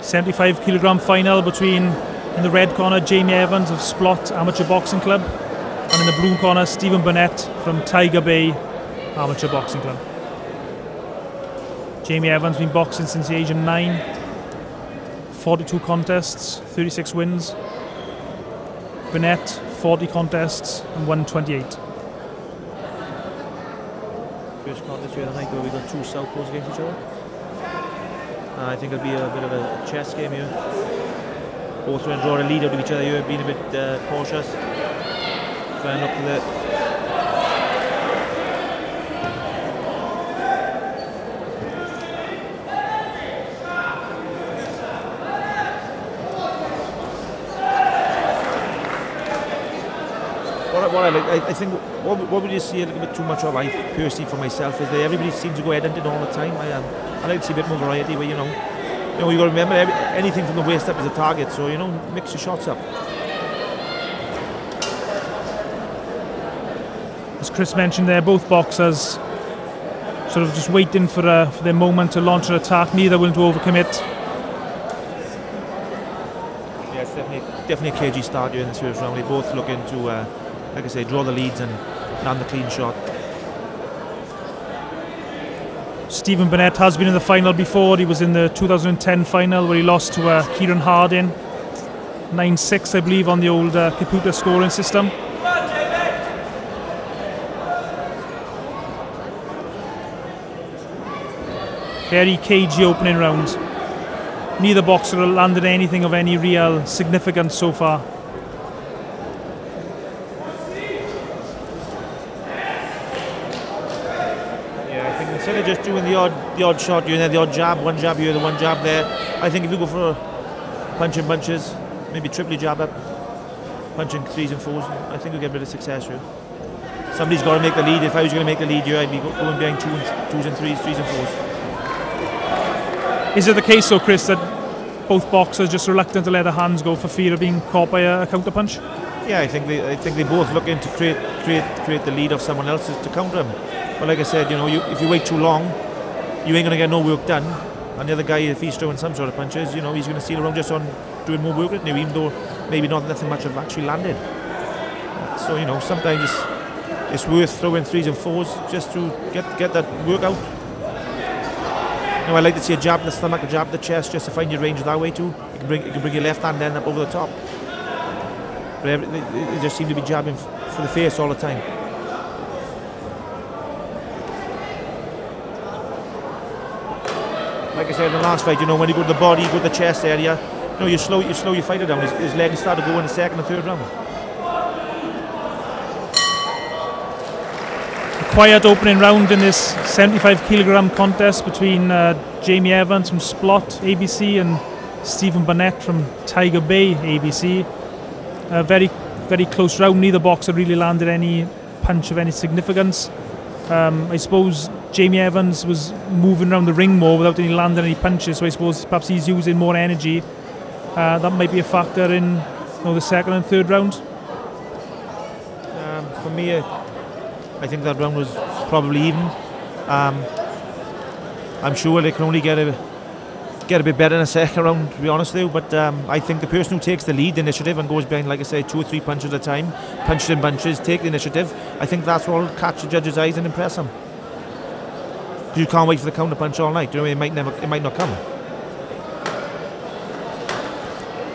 75 kilogram final between, in the red corner, Jamie Evans of Splot Amateur Boxing Club, and in the blue corner, Stephen Burnett from Tiger Bay Amateur Boxing Club. Jamie Evans been boxing since the age of 9, 42 contests, 36 wins. Burnett, 40 contests and 128. First contest here tonight, where we got two southpaws against each other. I think it'll be a bit of a chess game here. Both trying to draw a lead out of each other here, being a bit cautious. Trying to look for the I think what we just see a little bit too much of, I personally for myself, is that everybody seems to go head-hunting all the time. I like to see a bit more variety, where you got to remember anything from the waist up is a target, so mix your shots up. As Chris mentioned there, both boxers sort of just waiting for their moment to launch an attack, neither willing to overcommit. Yeah, it's definitely a cagey start here in this first round. They both looking to like I say, draw the leads and land the clean shot. Stephen Burnett has been in the final before. He was in the 2010 final where he lost to Ciaran 9-6, I believe, on the old computer scoring system. Very cagey opening round. Neither boxer landed anything of any real significance so far. Instead of just doing the odd shot, doing the odd jab, one jab here, the one jab there, I think if you go for punching bunches, maybe triply jab up, punching 3s and 4s, I think you'll get a bit of success here. Somebody's got to make the lead. If I was going to make the lead here, I'd be going behind 2s and 3s, 3s and 4s. Is it the case, though, Chris, that both boxers just reluctant to let their hands go for fear of being caught by a counter punch? Yeah, I think they both looking to create the lead of someone else to counter them. But like I said, if you wait too long, you ain't going to get no work done. And the other guy, if he's throwing some sort of punches, he's going to steal around just on doing more work with him, even though maybe nothing much have actually landed. So sometimes it's worth throwing 3s and 4s just to get that work out. I like to see a jab to the stomach, a jab to the chest, just to find your range that way too. You can bring your left hand then up over the top. But they just seem to be jabbing for the face all the time. Like I said in the last fight, when you go to the body, you go to the chest area, you slow your fighter down. His legs start to go in the second and third round. A quiet opening round in this 75 kilogram contest between Jamie Evans from Splot ABC and Stephen Burnett from Tiger Bay ABC. A very, very close round. Neither boxer really landed any punch of any significance. I suppose Jamie Evans was moving around the ring more without landing any punches, so I suppose perhaps he's using more energy. That might be a factor in the second and third round. For me, I think that round was probably even. I'm sure they can only get a bit better in the second round, to be honest with you, but I think the person who takes the lead initiative and goes behind, like I say, 2 or 3 punches at a time, punches in bunches, take the initiative, I think that's what will catch the judge's eyes and impress them. You can't wait for the counter punch all night. It might not come.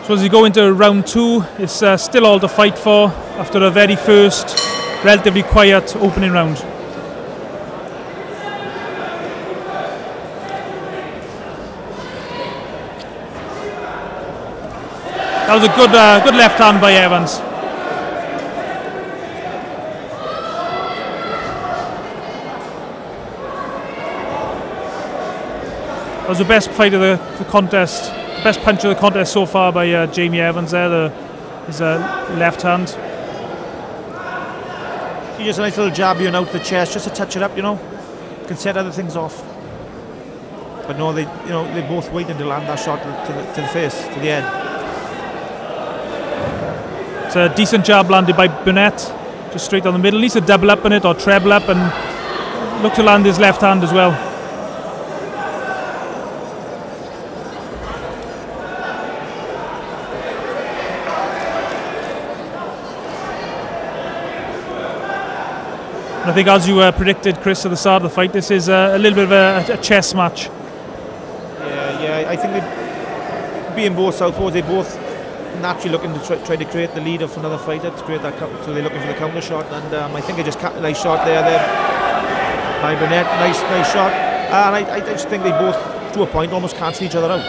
So as you go into round 2, it's still all to fight for after a very first, relatively quiet opening round. That was a good left hand by Evans. That was the best fight of the contest, the best punch of the contest so far by Jamie Evans there, his left hand. Just a nice little jab here and out the chest, just to touch it up, can set other things off. But no, they're both waiting to land that shot to the face, to the head. It's a decent jab landed by Burnett, just straight down the middle. At least a double up on it or treble up, and look to land his left hand as well. And I think, as you predicted, Chris, at the start of the fight, this is a little bit of a chess match. Yeah, I think being both southpaws, they both naturally looking to try to create the lead of another fighter, to create that, so they're looking for the counter shot, and I think they just capitalised shot there by Burnett, nice shot, and I just think they both, to a point, almost cancel each other out.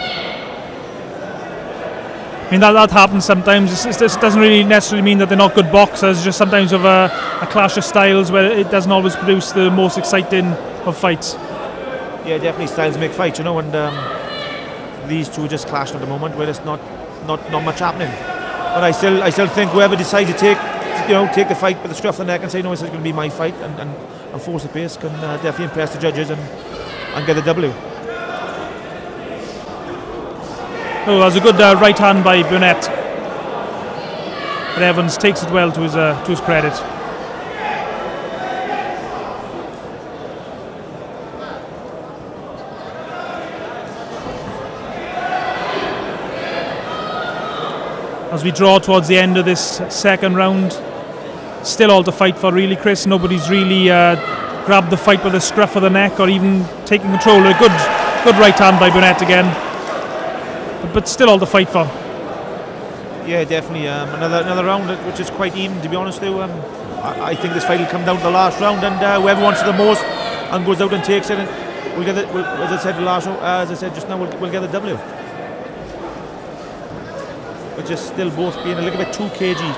I mean, that happens sometimes. This doesn't really necessarily mean that they're not good boxers, just sometimes with a clash of styles where it doesn't always produce the most exciting of fights. Yeah, definitely styles make fights, you know, and these two just clashing at the moment where there's not much happening. But I still think whoever decides to take the fight by the scruff of the neck and say, no, this is going to be my fight, and force the pace, can definitely impress the judges and get the W. Oh, that was a good right hand by Burnett. But Evans takes it well to his credit. As we draw towards the end of this second round, still all to fight for, really, Chris. Nobody's really grabbed the fight by the scruff of the neck or even taking control. A good right hand by Burnett again, but still all to fight for. Yeah, definitely. Another round which is quite even, to be honest with you. I think this fight will come down to the last round, and whoever wants it the most and goes out and takes it, we'll get it. As I said just now, we'll get the W. But just still both being a little bit too cagey.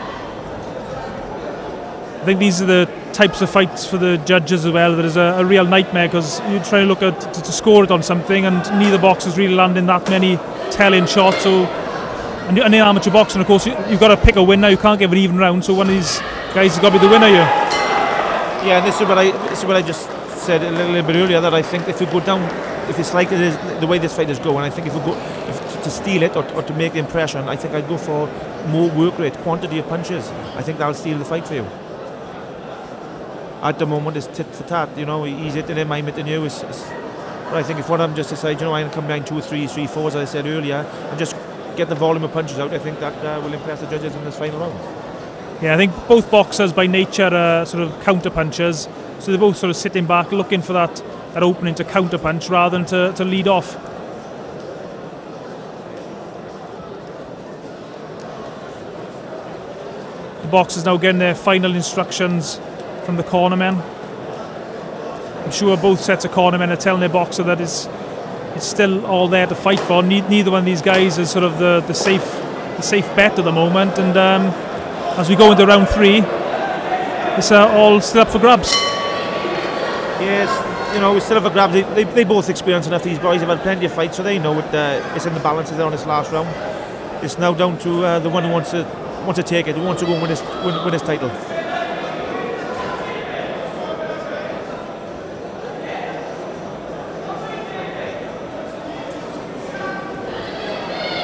I think these are the types of fights for the judges as well that is a real nightmare, because you try to look at to score it on something, and neither boxer's really landing that many telling shots. So, and in amateur boxing, of course, you've got to pick a winner. You can't give it even round. So one of these guys has got to be the winner here. Yeah, and this is what I just said a little bit earlier, that I think if you go down, if it's like it is the way this fight is going, I think if to steal it or to make the impression, I think I'd go for more work rate, quantity of punches. I think that'll steal the fight for you. At the moment, it's tit for tat. You know, he's hitting him, I'm hitting you. But I think if one of them just decides, you know, I can come down 2 or 3, 4, as I said earlier, and just get the volume of punches out, I think that will impress the judges in this final round. Yeah, I think both boxers by nature are sort of counter punchers, so they're both sort of sitting back looking for that opening to counter punch rather than to lead off. The boxers now getting their final instructions from the cornermen. I'm sure both sets of cornermen are telling their boxer that it's still all there to fight for. Neither one of these guys is sort of the safe bet at the moment, and as we go into round 3, it's all still up for grabs. Yes, you know, we still have a grab. They both experience enough. These boys have had plenty of fights, so they know it's in the balances there on this last round. It's now down to the one who wants to take it, who wants to go and win his title.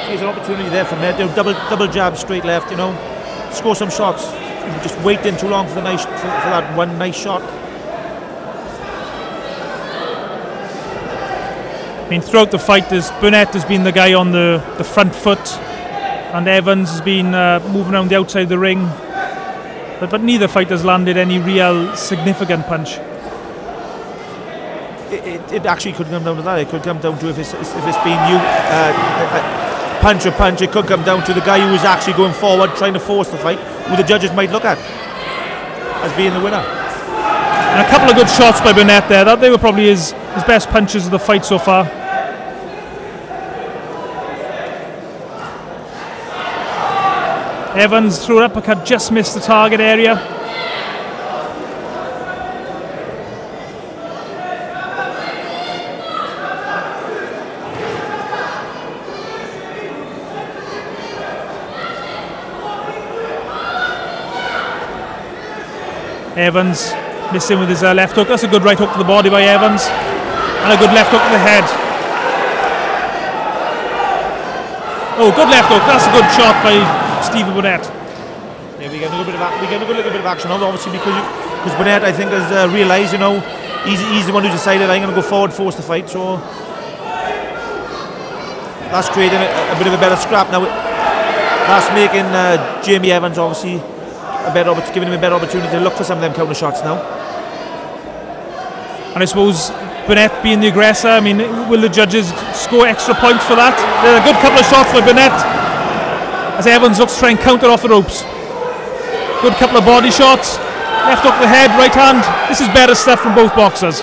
There's an opportunity there for Med. Double jab, straight left. You know, score some shots. Just waiting too long for that one nice shot. I mean, throughout the fight, Burnett has been the guy on the front foot, and Evans has been moving around the outside of the ring. But neither fighter's landed any real significant punch. It actually could come down to that. It could come down to if it's been you. Punch. It could come down to the guy who is actually going forward, trying to force the fight, who the judges might look at as being the winner. And a couple of good shots by Burnett there. They were probably his best punches of the fight so far. Evans threw an uppercut, just missed the target area. Evans missing with his left hook. That's a good right hook to the body by Evans, and a good left hook to the head. Oh, good left hook. That's a good shot by Stephen Burnett. Yeah, we get a little bit of action on, obviously, because Burnett, I think, has realised, you know, he's the one who decided I'm going to go forward, force the fight. So that's creating a bit of a better scrap now. That's making Jamie Evans obviously giving him a better opportunity to look for some of them counter shots now. And I suppose Burnett being the aggressor, I mean, will the judges score extra points for that? There's a good couple of shots by Burnett as Evans looks to try and counter off the ropes. Good couple of body shots, left hook to the head, right hand. This is better stuff from both boxers.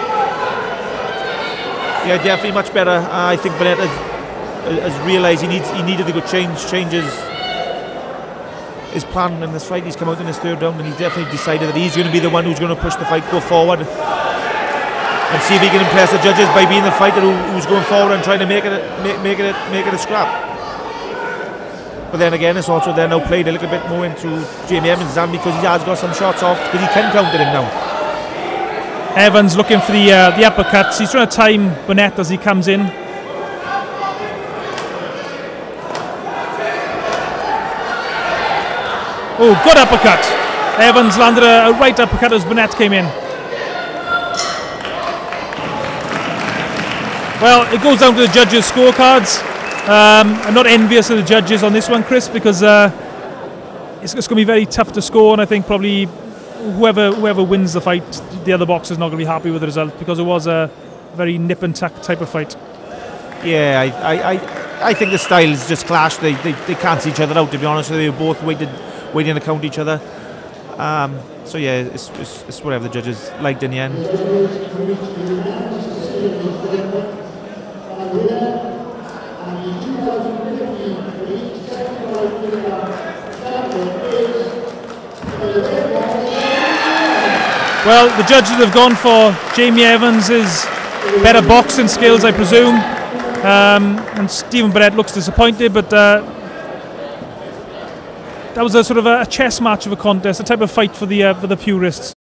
Yeah, definitely much better. I think Burnett has realised he needed to go changes his plan in this fight. He's come out in his third round and he's definitely decided that he's going to be the one who's going to push the fight, go forward, and see if he can impress the judges by being the fighter who's going forward and trying to make it a scrap. But then again, it's also then now played a little bit more into Jamie Evans' hand because he has got some shots off, because he can counter him now. Evans looking for the uppercuts. He's trying to time Burnett as he comes in. Oh, good uppercut. Evans landed a right uppercut as Burnett came in. Well, it goes down to the judges' scorecards. I'm not envious of the judges on this one, Chris, because it's going to be very tough to score, and I think probably whoever wins the fight, the other boxer's not going to be happy with the result, because it was a very nip and tuck type of fight. Yeah, I think the styles just clashed. They cancel each other out, to be honest. They were both waiting to count each other. So yeah, it's whatever the judges liked in the end. Well, the judges have gone for Jamie Evans' better boxing skills, I presume, and Stephen Burnett looks disappointed, but that was a sort of a chess match of a contest, a type of fight for the purists.